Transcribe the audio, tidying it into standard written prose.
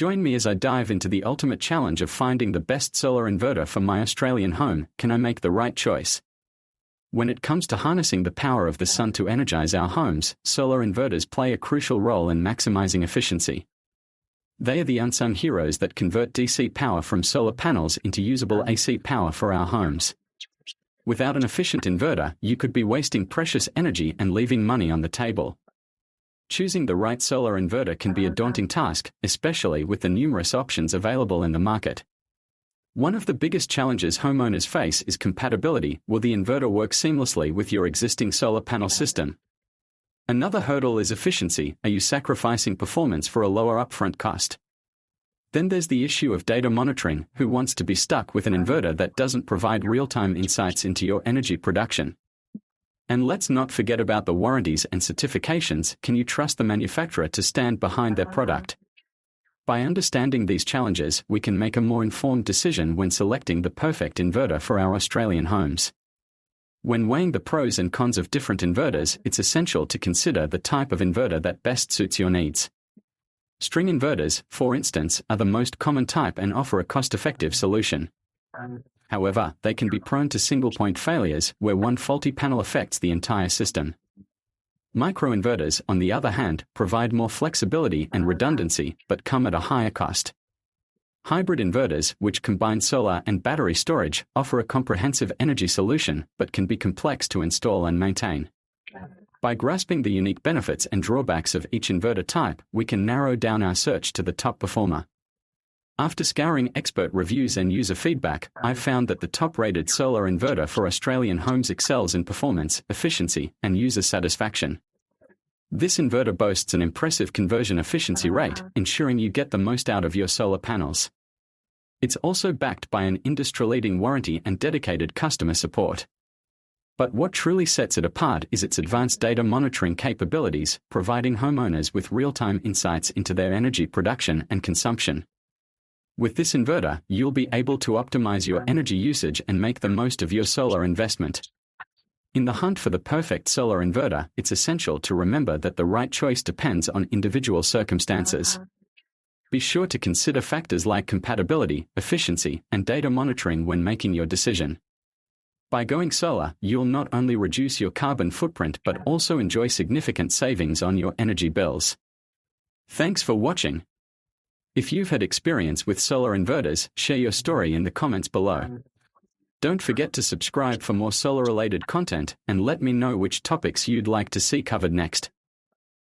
Join me as I dive into the ultimate challenge of finding the best solar inverter for my Australian home. Can I make the right choice? When it comes to harnessing the power of the sun to energize our homes, solar inverters play a crucial role in maximizing efficiency. They are the unsung heroes that convert DC power from solar panels into usable AC power for our homes. Without an efficient inverter, you could be wasting precious energy and leaving money on the table. Choosing the right solar inverter can be a daunting task, especially with the numerous options available in the market. One of the biggest challenges homeowners face is compatibility. Will the inverter work seamlessly with your existing solar panel system? Another hurdle is efficiency. Are you sacrificing performance for a lower upfront cost? Then there's the issue of data monitoring. Who wants to be stuck with an inverter that doesn't provide real-time insights into your energy production? And let's not forget about the warranties and certifications. Can you trust the manufacturer to stand behind their product? By understanding these challenges, we can make a more informed decision when selecting the perfect inverter for our Australian homes. When weighing the pros and cons of different inverters, it's essential to consider the type of inverter that best suits your needs. String inverters, for instance, are the most common type and offer a cost-effective solution. However, they can be prone to single-point failures, where one faulty panel affects the entire system. Microinverters, on the other hand, provide more flexibility and redundancy, but come at a higher cost. Hybrid inverters, which combine solar and battery storage, offer a comprehensive energy solution, but can be complex to install and maintain. By grasping the unique benefits and drawbacks of each inverter type, we can narrow down our search to the top performer. After scouring expert reviews and user feedback, I've found that the top-rated solar inverter for Australian homes excels in performance, efficiency, and user satisfaction. This inverter boasts an impressive conversion efficiency rate, ensuring you get the most out of your solar panels. It's also backed by an industry-leading warranty and dedicated customer support. But what truly sets it apart is its advanced data monitoring capabilities, providing homeowners with real-time insights into their energy production and consumption. With this inverter, you'll be able to optimize your energy usage and make the most of your solar investment. In the hunt for the perfect solar inverter, it's essential to remember that the right choice depends on individual circumstances. Be sure to consider factors like compatibility, efficiency, and data monitoring when making your decision. By going solar, you'll not only reduce your carbon footprint but also enjoy significant savings on your energy bills. Thanks for watching. If you've had experience with solar inverters, share your story in the comments below. Don't forget to subscribe for more solar-related content, and let me know which topics you'd like to see covered next.